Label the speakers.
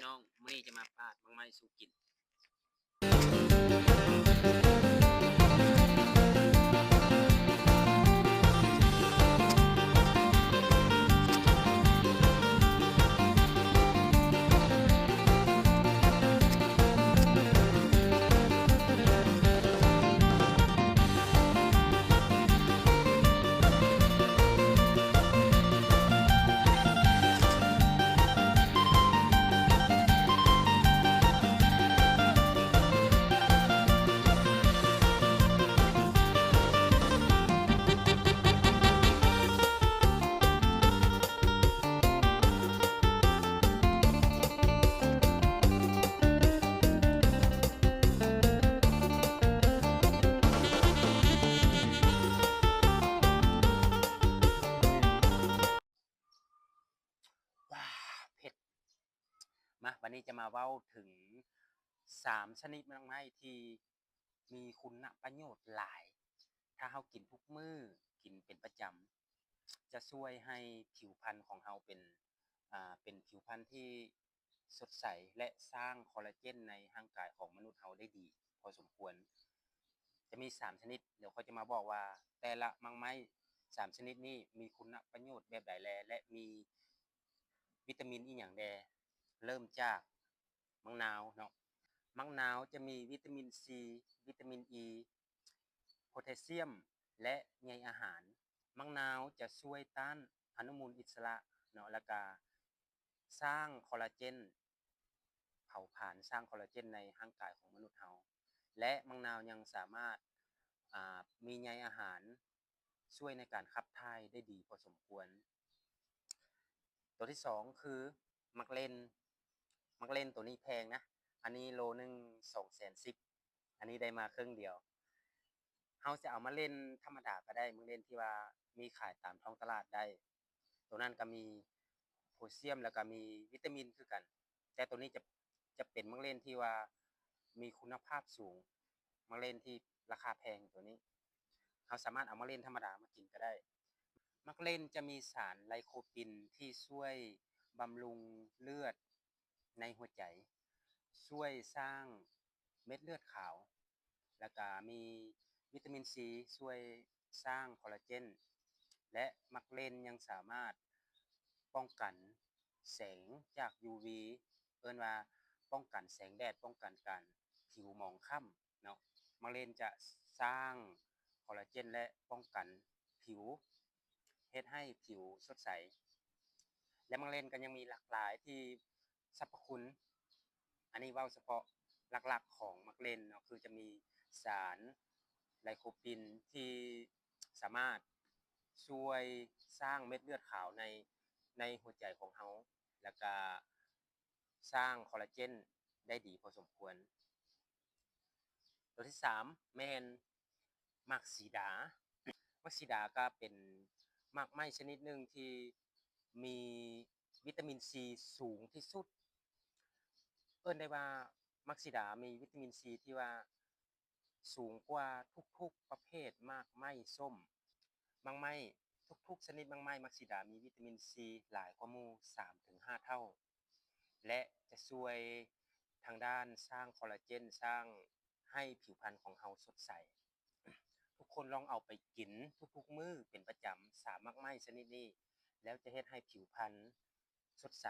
Speaker 1: น้องมื้อนี้จะมาปาดมังไม้สู่กินว้าเผ็ดมาวันนี้จะมาเว้าถึง3ชนิดมังไม้ที่มีคุณประโยชน์หลาย ถ้าเฮากินทุกมื้อกินเป็นประจำจะช่วยให้ผิวพรรณของเฮาเป็นผิวพรรณที่สดใสและสร้างคอลลาเจนในร่างกายของมนุษย์เฮาได้ดีพอสมควรจะมี3ชนิดเดี๋ยวเขาจะมาบอกว่าแต่ละมังไม้3ชนิดนี้มีคุณประโยชน์แบบใดและมีวิตามินอีหยังแดเริ่มจากมะนาวเนาะมะนาวจะมีวิตามินซีวิตามินอีโพแทสเซียมและใยอาหารมะนาวจะช่วยต้านอนุมูลอิสระเนาะแล้วก็สร้างคอลลาเจนเผาผลาญสร้างคอลลาเจนในร่างกายของมนุษย์เฮาและมะนาวยังสามารถมีใยอาหารช่วยในการขับถ่ายได้ดีพอสมควรตัวที่2คือมักเล่นตัวนี้แพงนะอันนี้โลนึง210,000อันนี้ได้มาครึ่งเดียวเฮาจะเอามาเล่นธรรมดาก็ได้มึงเล่นที่ว่ามีขายตามท้องตลาดได้ตัวนั้นก็มีโพแทสเซียมแล้วก็มีวิตามินคือกันแต่ตัวนี้จะเป็นมังเล่นที่ว่ามีคุณภาพสูงมังเล่นที่ราคาแพงตัวนี้เฮาสามารถเอามาเล่นธรรมดามากินก็ได้มักเล่นจะมีสารไลโคปินที่ช่วยบำรุงเลือดในหัวใจช่วยสร้างเม็ดเลือดขาวแล้วก็มีวิตามินซีช่วยสร้างคอลลาเจนและมักเล่นยังสามารถป้องกันแสงจาก UV เอิ้นว่าป้องกันแสงแดดป้องกันการผิวหมองคล้ำเนาะมักเล่นจะสร้างคอลลาเจนและป้องกันผิวเฮ็ดให้ผิวสดใสและมักเล่นก็ยังมีหลากหลายที่สรรพคุณอันนี้เว้าเฉพาะหลักๆของมักเล่นเนาะคือจะมีสารไลโคปินที่สามารถช่วยสร้างเม็ดเลือดขาวในหัวใจของเฮาแล้วก็สร้างคอลลาเจนได้ดีพอสมควรตัวที่3แม่นมักสีดามักสีดาก็เป็นมักไม้ชนิดหนึ่งที่มีวิตามินซีสูงที่สุดเอิ้นได้ว่ามักสีดามีวิตามินซีที่ว่าสูงกว่าทุกๆประเภทมากไม้ส้มมักไม้ทุกๆชนิดมักไม้มักสีดามีวิตามินซีหลายกว่าหมู่ 3-5 เท่าและจะช่วยทางด้านสร้างคอลลาเจนสร้างให้ผิวพรรณของเฮาสดใสทุกคนลองเอาไปกินทุกๆมื้อเป็นประจำ3มักไม้ชนิดนี้แล้วจะเฮ็ดให้ผิวพรรณสดใส